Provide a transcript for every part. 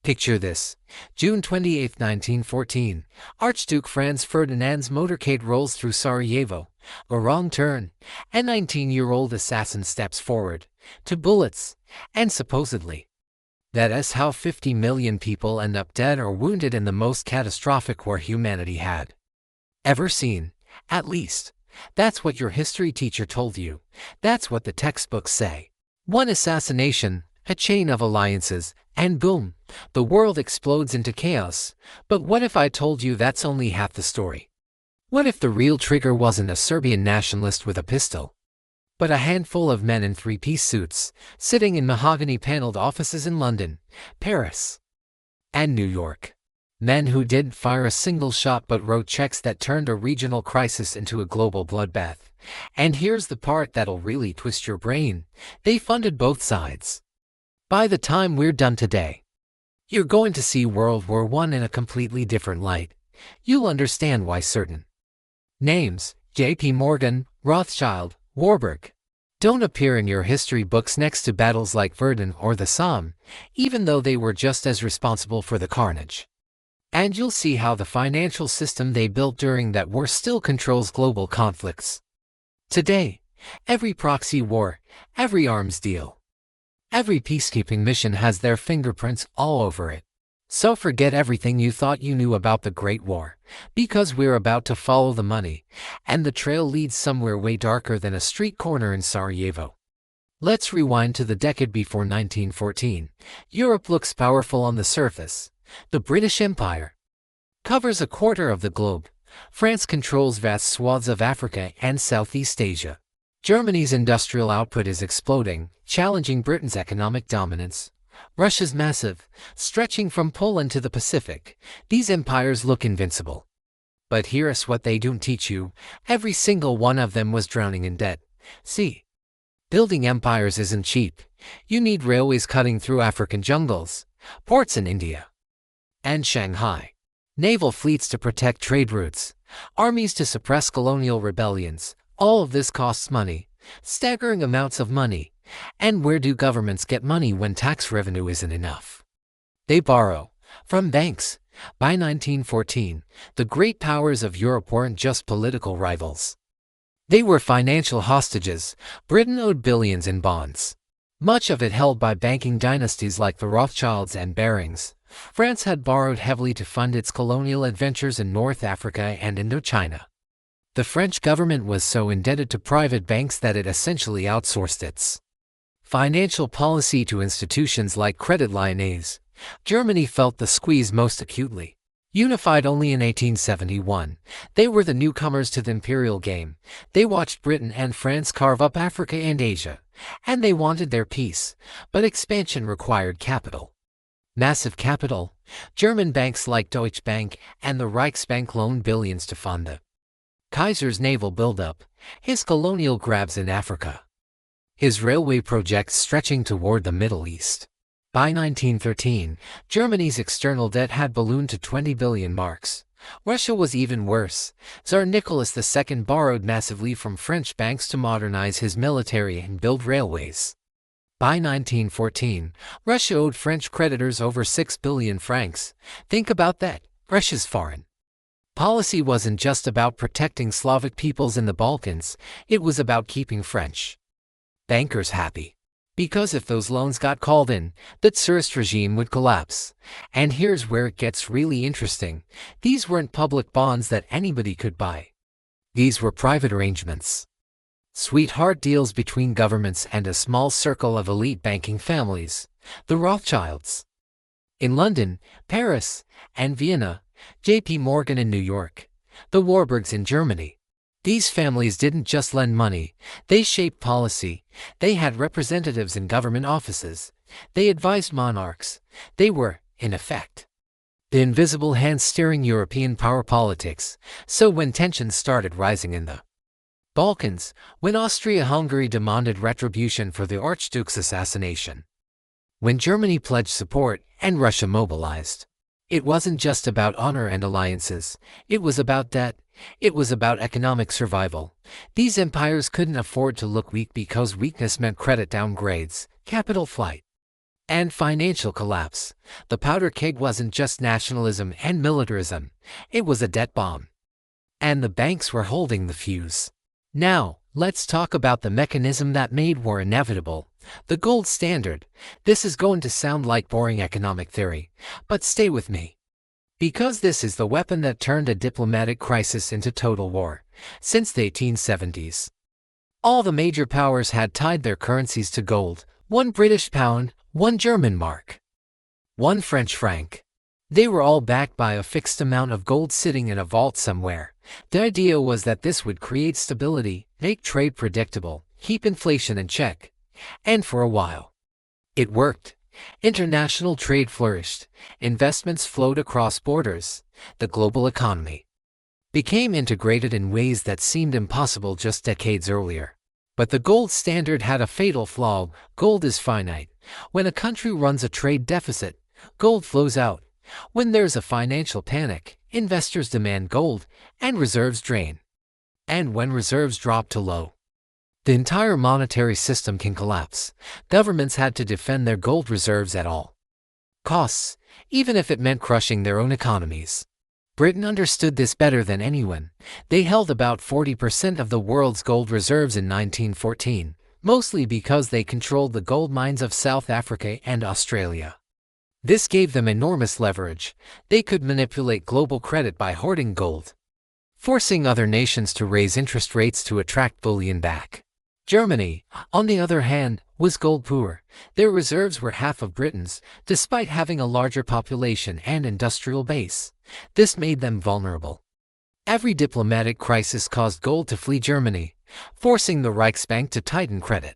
Picture this. June 28, 1914. Archduke Franz Ferdinand's motorcade rolls through Sarajevo. A wrong turn. A 19-year-old assassin steps forward. To bullets. And supposedly. That's how 50 million people end up dead or wounded in the most catastrophic war humanity had ever seen. At least, that's what your history teacher told you. That's what the textbooks say. One assassination, a chain of alliances, and boom, the world explodes into chaos. But what if I told you that's only half the story? What if the real trigger wasn't a Serbian nationalist with a pistol, but a handful of men in three-piece suits, sitting in mahogany-paneled offices in London, Paris, and New York? Men who didn't fire a single shot but wrote checks that turned a regional crisis into a global bloodbath. And here's the part that'll really twist your brain. They funded both sides. By the time we're done today, you're going to see World War I in a completely different light. You'll understand why certain names, J.P. Morgan, Rothschild, Warburg, don't appear in your history books next to battles like Verdun or the Somme, even though they were just as responsible for the carnage. And you'll see how the financial system they built during that war still controls global conflicts today. Every proxy war, every arms deal, every peacekeeping mission has their fingerprints all over it. So forget everything you thought you knew about the Great War, because we're about to follow the money, and the trail leads somewhere way darker than a street corner in Sarajevo. Let's rewind to the decade before 1914. Europe looks powerful on the surface. The British Empire covers a quarter of the globe. France controls vast swaths of Africa and Southeast Asia. Germany's industrial output is exploding, challenging Britain's economic dominance. Russia's massive, stretching from Poland to the Pacific. These empires look invincible. But here's what they don't teach you. Every single one of them was drowning in debt. See, building empires isn't cheap. You need railways cutting through African jungles, ports in India and Shanghai, naval fleets to protect trade routes, armies to suppress colonial rebellions. All of this costs money, staggering amounts of money. And where do governments get money when tax revenue isn't enough? They borrow from banks. By 1914, the great powers of Europe weren't just political rivals. They were financial hostages. Britain owed billions in bonds, much of it held by banking dynasties like the Rothschilds and Barings. France had borrowed heavily to fund its colonial adventures in North Africa and Indochina. The French government was so indebted to private banks that it essentially outsourced its financial policy to institutions like Credit Lyonnais. Germany felt the squeeze most acutely. Unified only in 1871, they were the newcomers to the imperial game. They watched Britain and France carve up Africa and Asia, and they wanted their peace, but expansion required capital. Massive capital. German banks like Deutsche Bank and the Reichsbank loaned billions to fund the Kaiser's naval buildup, his colonial grabs in Africa, his railway projects stretching toward the Middle East. By 1913, Germany's external debt had ballooned to 20 billion marks. Russia was even worse. Tsar Nicholas II borrowed massively from French banks to modernize his military and build railways. By 1914, Russia owed French creditors over 6 billion francs. Think about that. Russia's foreign policy wasn't just about protecting Slavic peoples in the Balkans, it was about keeping French bankers happy. Because if those loans got called in, the Tsarist regime would collapse. And here's where it gets really interesting. These weren't public bonds that anybody could buy. These were private arrangements. Sweetheart deals between governments and a small circle of elite banking families, the Rothschilds in London, Paris, and Vienna, J.P. Morgan in New York, the Warburgs in Germany. These families didn't just lend money, they shaped policy. They had representatives in government offices. They advised monarchs. They were, in effect, the invisible hands steering European power politics. So when tensions started rising in the Balkans, when Austria-Hungary demanded retribution for the Archduke's assassination, when Germany pledged support and Russia mobilized, it wasn't just about honor and alliances. It was about debt. It was about economic survival. These empires couldn't afford to look weak because weakness meant credit downgrades, capital flight, and financial collapse. The powder keg wasn't just nationalism and militarism, it was a debt bomb. And the banks were holding the fuse. Now, let's talk about the mechanism that made war inevitable, the gold standard. This is going to sound like boring economic theory, but stay with me. Because this is the weapon that turned a diplomatic crisis into total war. Since the 1870s, all the major powers had tied their currencies to gold: one British pound, one German mark, one French franc. They were all backed by a fixed amount of gold sitting in a vault somewhere. The idea was that this would create stability, make trade predictable, keep inflation in check. And for a while, it worked. International trade flourished, investments flowed across borders, the global economy became integrated in ways that seemed impossible just decades earlier. But the gold standard had a fatal flaw: gold is finite. When a country runs a trade deficit, gold flows out. When there's a financial panic, investors demand gold, and reserves drain. And when reserves drop to low, the entire monetary system can collapse. Governments had to defend their gold reserves at all costs, even if it meant crushing their own economies. Britain understood this better than anyone. They held about 40% of the world's gold reserves in 1914, mostly because they controlled the gold mines of South Africa and Australia. This gave them enormous leverage. They could manipulate global credit by hoarding gold, forcing other nations to raise interest rates to attract bullion back. Germany, on the other hand, was gold poor. Their reserves were half of Britain's, despite having a larger population and industrial base. This made them vulnerable. Every diplomatic crisis caused gold to flee Germany, forcing the Reichsbank to tighten credit,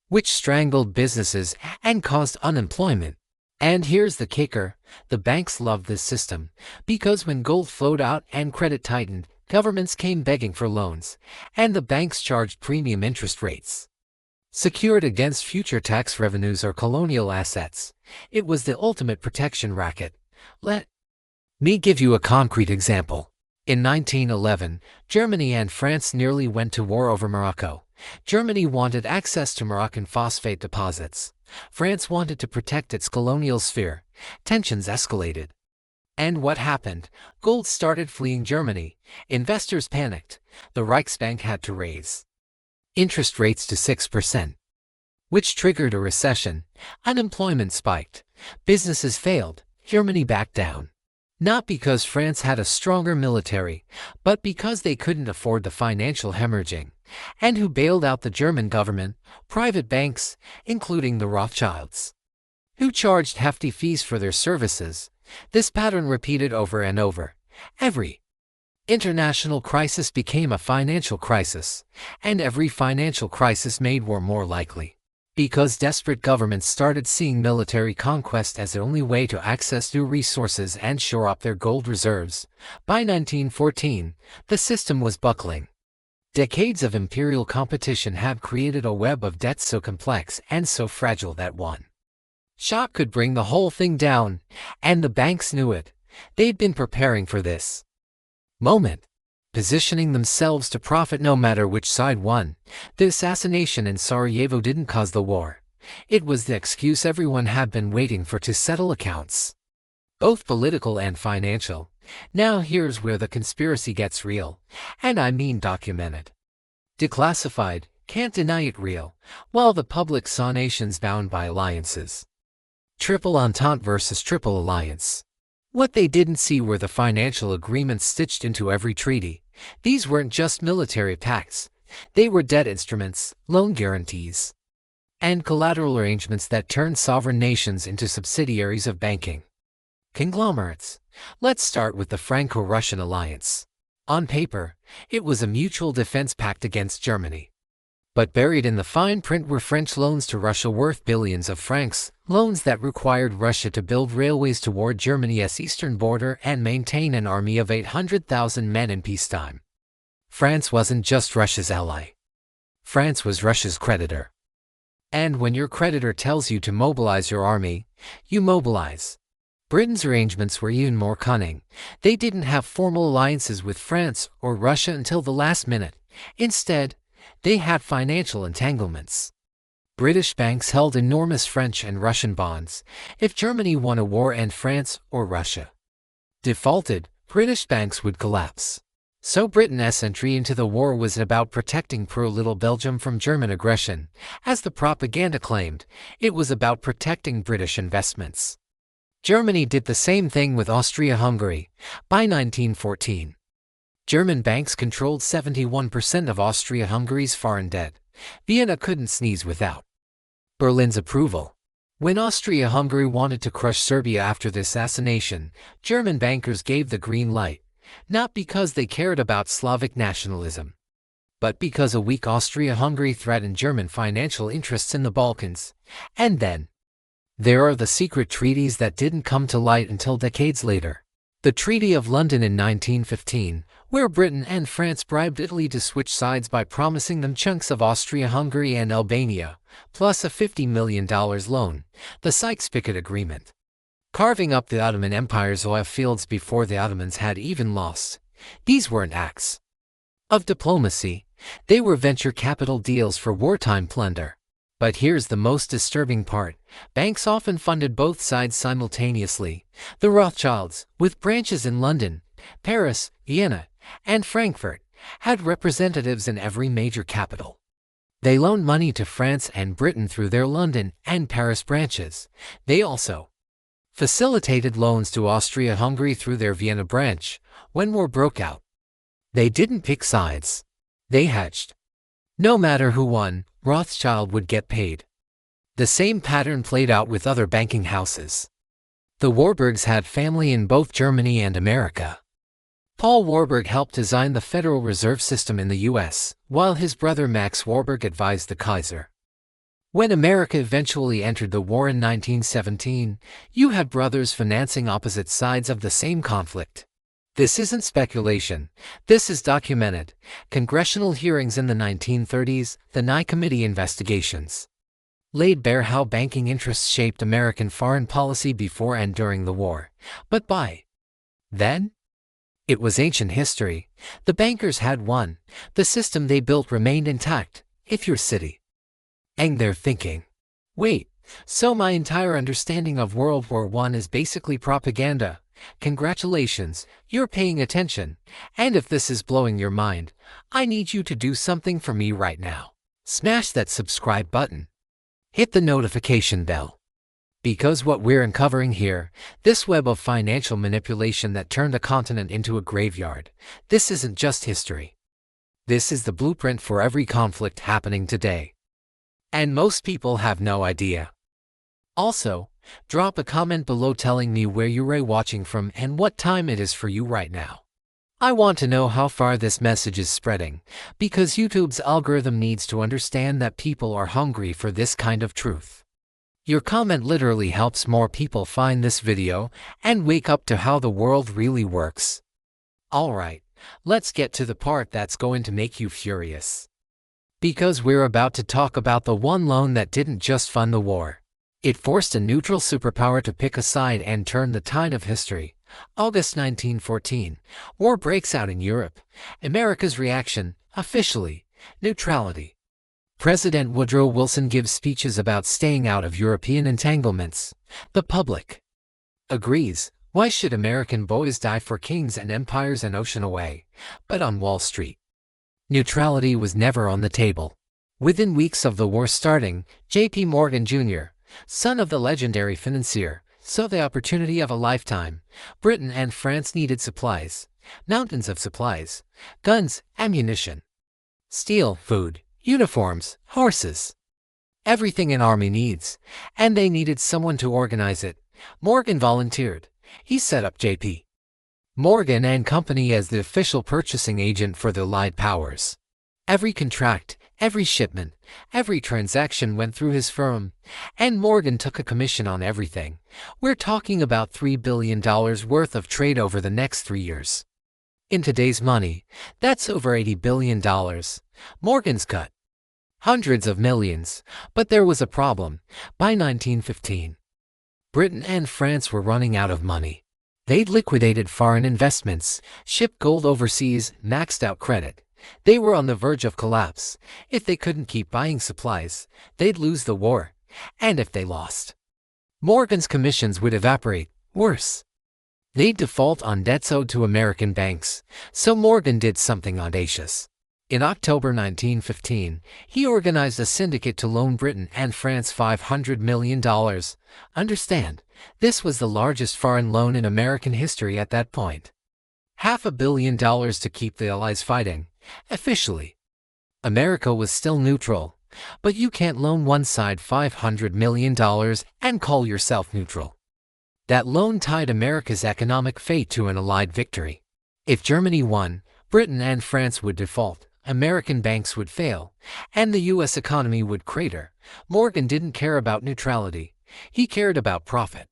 which strangled businesses and caused unemployment. And here's the kicker: the banks loved this system, because when gold flowed out and credit tightened, governments came begging for loans, and the banks charged premium interest rates, secured against future tax revenues or colonial assets. It was the ultimate protection racket. Let me give you a concrete example. In 1911, Germany and France nearly went to war over Morocco. Germany wanted access to Moroccan phosphate deposits. France wanted to protect its colonial sphere. Tensions escalated. And what happened? Gold started fleeing Germany. Investors panicked. The Reichsbank had to raise interest rates to 6%, which triggered a recession. Unemployment spiked. Businesses failed. Germany backed down. Not because France had a stronger military, but because they couldn't afford the financial hemorrhaging. And who bailed out the German government? Private banks, including the Rothschilds, who charged hefty fees for their services. This pattern repeated over and over. Every international crisis became a financial crisis, and every financial crisis made war more likely, because desperate governments started seeing military conquest as the only way to access new resources and shore up their gold reserves. By 1914, the system was buckling. Decades of imperial competition had created a web of debts so complex and so fragile that one shock could bring the whole thing down, and the banks knew it. They'd been preparing for this moment, positioning themselves to profit no matter which side won. The assassination in Sarajevo didn't cause the war. It was the excuse everyone had been waiting for to settle accounts, both political and financial. Now here's where the conspiracy gets real, and I mean documented. Declassified, can't deny it real, while the public saw nations bound by alliances. Triple Entente versus Triple Alliance. What they didn't see were the financial agreements stitched into every treaty. These weren't just military pacts. They were debt instruments, loan guarantees, and collateral arrangements that turned sovereign nations into subsidiaries of banking conglomerates. Let's start with the Franco-Russian alliance. On paper, it was a mutual defense pact against Germany. But buried in the fine print were French loans to Russia worth billions of francs, loans that required Russia to build railways toward Germany's eastern border and maintain an army of 800,000 men in peacetime. France wasn't just Russia's ally. France was Russia's creditor. And when your creditor tells you to mobilize your army, you mobilize. Britain's arrangements were even more cunning. They didn't have formal alliances with France or Russia until the last minute. Instead, they had financial entanglements. British banks held enormous French and Russian bonds. If Germany won a war and France or Russia defaulted, British banks would collapse. So Britain's entry into the war was about protecting pro-little Belgium from German aggression. As the propaganda claimed, it was about protecting British investments. Germany did the same thing with Austria-Hungary. By 1914, German banks controlled 71% of Austria-Hungary's foreign debt. Vienna couldn't sneeze without Berlin's approval. When Austria-Hungary wanted to crush Serbia after the assassination, German bankers gave the green light, not because they cared about Slavic nationalism, but because a weak Austria-Hungary threatened German financial interests in the Balkans. And then there are the secret treaties that didn't come to light until decades later. The Treaty of London in 1915, where Britain and France bribed Italy to switch sides by promising them chunks of Austria-Hungary and Albania, plus a $50 million loan. The Sykes-Picot Agreement, carving up the Ottoman Empire's oil fields before the Ottomans had even lost. These weren't acts of diplomacy. They were venture capital deals for wartime plunder. But here's the most disturbing part. Banks often funded both sides simultaneously. The Rothschilds, with branches in London, Paris, Vienna, and Frankfurt, had representatives in every major capital. They loaned money to France and Britain through their London and Paris branches. They also facilitated loans to Austria-Hungary through their Vienna branch. When war broke out, they didn't pick sides. They hedged. No matter who won, Rothschild would get paid. The same pattern played out with other banking houses. The Warburgs had family in both Germany and America. Paul Warburg helped design the Federal Reserve System in the U.S., while his brother Max Warburg advised the Kaiser. When America eventually entered the war in 1917, you had brothers financing opposite sides of the same conflict. This isn't speculation. This is documented. Congressional hearings in the 1930s, the Nye Committee investigations, laid bare how banking interests shaped American foreign policy before and during the war. But by then, it was ancient history. The bankers had won. The system they built remained intact. If your city and they're thinking, wait, so my entire understanding of World War I is basically propaganda. Congratulations, you're paying attention. And if this is blowing your mind, I need you to do something for me right now. Smash that subscribe button. Hit the notification bell. Because what we're uncovering here, this web of financial manipulation that turned a continent into a graveyard, this isn't just history. This is the blueprint for every conflict happening today. And most people have no idea. Also, drop a comment below telling me where you're watching from and what time it is for you right now. I want to know how far this message is spreading, because YouTube's algorithm needs to understand that people are hungry for this kind of truth. Your comment literally helps more people find this video and wake up to how the world really works. Alright, let's get to the part that's going to make you furious. Because we're about to talk about the one loan that didn't just fund the war. It forced a neutral superpower to pick a side and turn the tide of history. August 1914. War breaks out in Europe. America's reaction, officially, neutrality. President Woodrow Wilson gives speeches about staying out of European entanglements. The public agrees. Why should American boys die for kings and empires an ocean away? But on Wall Street, neutrality was never on the table. Within weeks of the war starting, J.P. Morgan Jr., son of the legendary financier, saw the opportunity of a lifetime. Britain and France needed supplies, mountains of supplies, guns, ammunition, steel, food, uniforms, horses, everything an army needs, and they needed someone to organize it. Morgan volunteered. He set up J.P. Morgan and Company as the official purchasing agent for the Allied powers. Every contract, every shipment, every transaction went through his firm, and Morgan took a commission on everything. We're talking about $3 billion worth of trade over the next 3 years. In today's money, that's over $80 billion. Morgan's cut hundreds of millions, but there was a problem. By 1915, Britain and France were running out of money. They'd liquidated foreign investments, shipped gold overseas, maxed out credit. They were on the verge of collapse. If they couldn't keep buying supplies, they'd lose the war. And if they lost, Morgan's commissions would evaporate. Worse, they'd default on debts owed to American banks. So Morgan did something audacious. In October 1915, he organized a syndicate to loan Britain and France $500 million. Understand, this was the largest foreign loan in American history at that point. $500 million to keep the Allies fighting. Officially, America was still neutral, but you can't loan one side $500 million and call yourself neutral. That loan tied America's economic fate to an Allied victory. If Germany won, Britain and France would default, American banks would fail, and the U.S. economy would crater. Morgan didn't care about neutrality. He cared about profit.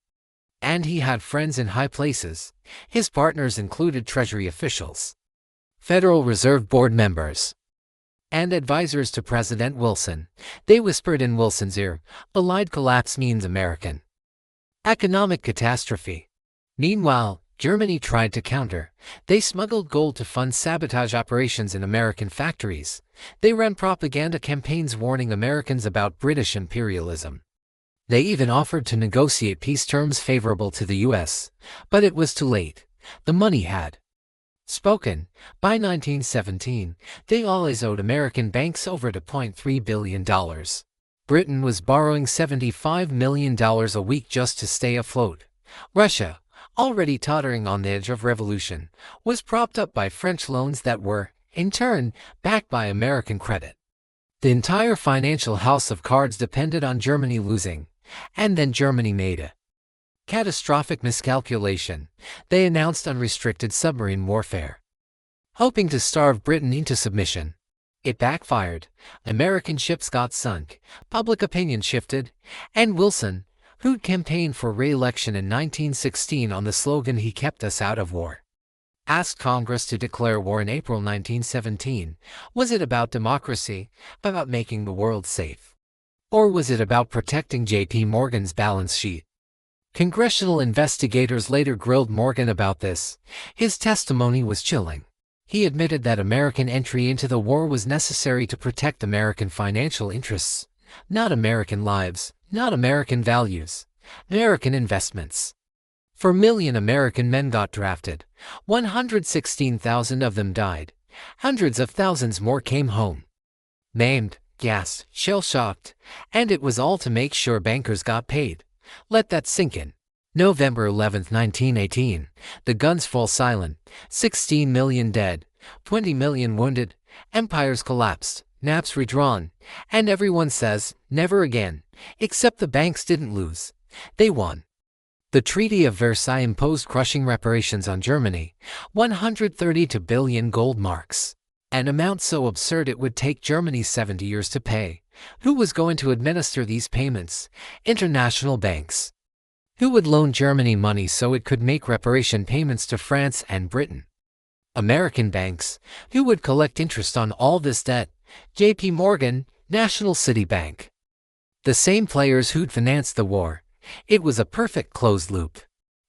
And he had friends in high places. His partners included Treasury officials, Federal Reserve Board members, and advisors to President Wilson. They whispered in Wilson's ear, "Allied collapse means American economic catastrophe." Meanwhile, Germany tried to counter. They smuggled gold to fund sabotage operations in American factories. They ran propaganda campaigns warning Americans about British imperialism. They even offered to negotiate peace terms favorable to the U.S., but it was too late. The money had spoken. By 1917, they always owed American banks over $2.3 billion. Britain was borrowing $75 million a week just to stay afloat. Russia, already tottering on the edge of revolution, was propped up by French loans that were, in turn, backed by American credit. The entire financial house of cards depended on Germany losing. And then Germany made a catastrophic miscalculation. They announced unrestricted submarine warfare, hoping to starve Britain into submission. It backfired. American ships got sunk, public opinion shifted, and Wilson, who'd campaigned for re-election in 1916 on the slogan "He kept us out of war," asked Congress to declare war in April 1917. Was it about democracy, about making the world safe? Or was it about protecting J.P. Morgan's balance sheet? Congressional investigators later grilled Morgan about this. His testimony was chilling. He admitted that American entry into the war was necessary to protect American financial interests, not American lives, not American values, American investments. 4 million American men got drafted. 116,000 of them died. Hundreds of thousands more came home, maimed, gassed, shell-shocked, and it was all to make sure bankers got paid. Let that sink in. November 11, 1918, the guns fall silent, 16 million dead, 20 million wounded, empires collapsed, maps redrawn, and everyone says, never again, except the banks didn't lose. They won. The Treaty of Versailles imposed crushing reparations on Germany, 132 billion gold marks. An amount so absurd it would take Germany 70 years to pay. Who was going to administer these payments? International banks. Who would loan Germany money so it could make reparation payments to France and Britain? American banks. Who would collect interest on all this debt? J.P. Morgan, National City Bank. The same players who'd financed the war. It was a perfect closed loop.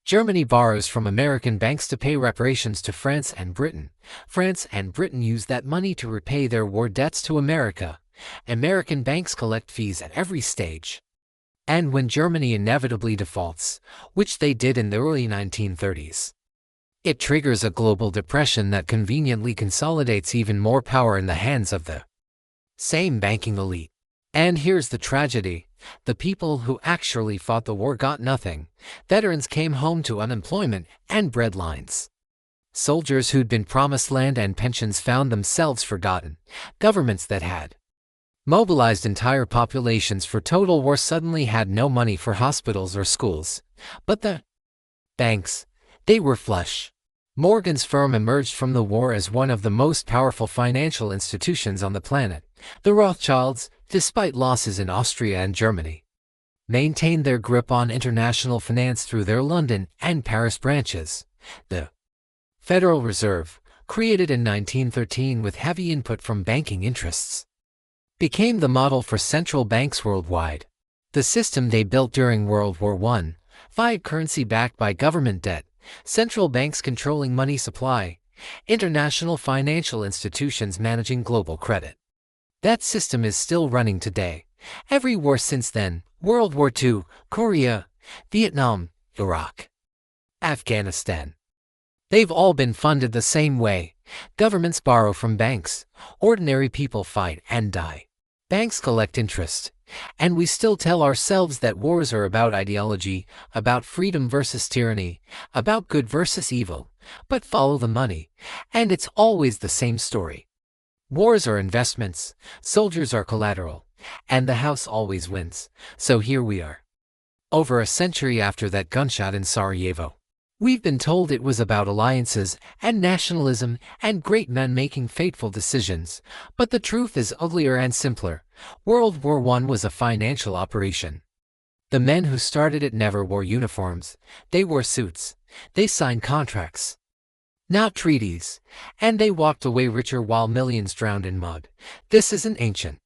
Germany borrows from American banks to pay reparations to France and Britain. France and Britain use that money to repay their war debts to America. American banks collect fees at every stage. And when Germany inevitably defaults, which they did in the early 1930s, it triggers a global depression that conveniently consolidates even more power in the hands of the same banking elite. And here's the tragedy. The people who actually fought the war got nothing. Veterans came home to unemployment and breadlines. Soldiers who'd been promised land and pensions found themselves forgotten. Governments that had mobilized entire populations for total war suddenly had no money for hospitals or schools. But the banks, they were flush. Morgan's firm emerged from the war as one of the most powerful financial institutions on the planet. The Rothschilds, despite losses in Austria and Germany, maintained their grip on international finance through their London and Paris branches. The Federal Reserve, created in 1913 with heavy input from banking interests, became the model for central banks worldwide. The system they built during World War I, fiat currency backed by government debt, central banks controlling money supply, international financial institutions managing global credit. That system is still running today. Every war since then, World War II, Korea, Vietnam, Iraq, Afghanistan. They've all been funded the same way. Governments borrow from banks. Ordinary people fight and die. Banks collect interest. And we still tell ourselves that wars are about ideology, about freedom versus tyranny, about good versus evil. But follow the money, and it's always the same story. Wars are investments, soldiers are collateral, and the house always wins. So here we are. Over a century after that gunshot in Sarajevo. We've been told it was about alliances and nationalism and great men making fateful decisions, but the truth is uglier and simpler. World War I was a financial operation. The men who started it never wore uniforms. They wore suits. They signed contracts, not treaties, and they walked away richer while millions drowned in mud. This isn't ancient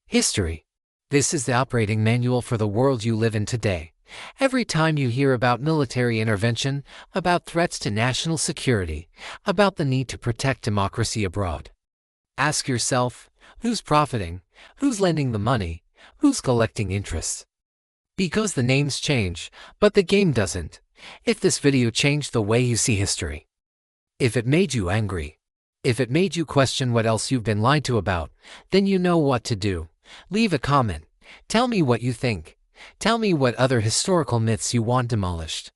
history. This is the operating manual for the world you live in today. Every time you hear about military intervention, about threats to national security, about the need to protect democracy abroad, ask yourself, who's profiting? Who's lending the money? Who's collecting interest? Because the names change, but the game doesn't. If this video changed the way you see history, if it made you angry, if it made you question what else you've been lied to about, then you know what to do. Leave a comment. Tell me what you think. Tell me what other historical myths you want demolished.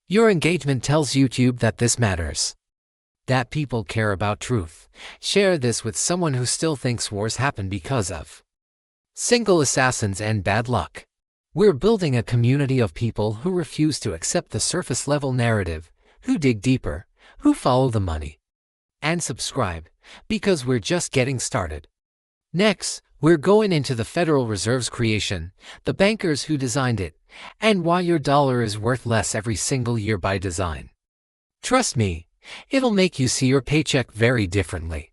Your engagement tells YouTube that this matters, that people care about truth. Share this with someone who still thinks wars happen because of single assassins and bad luck. We're building a community of people who refuse to accept the surface-level narrative, who dig deeper, who follow the money. And subscribe, because we're just getting started. Next, we're going into the Federal Reserve's creation, the bankers who designed it, and why your dollar is worth less every single year by design. Trust me, it'll make you see your paycheck very differently.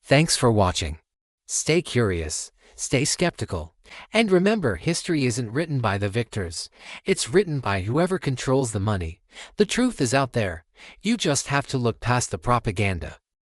Thanks for watching. Stay curious, stay skeptical, and remember, history isn't written by the victors. It's written by whoever controls the money. The truth is out there. You just have to look past the propaganda.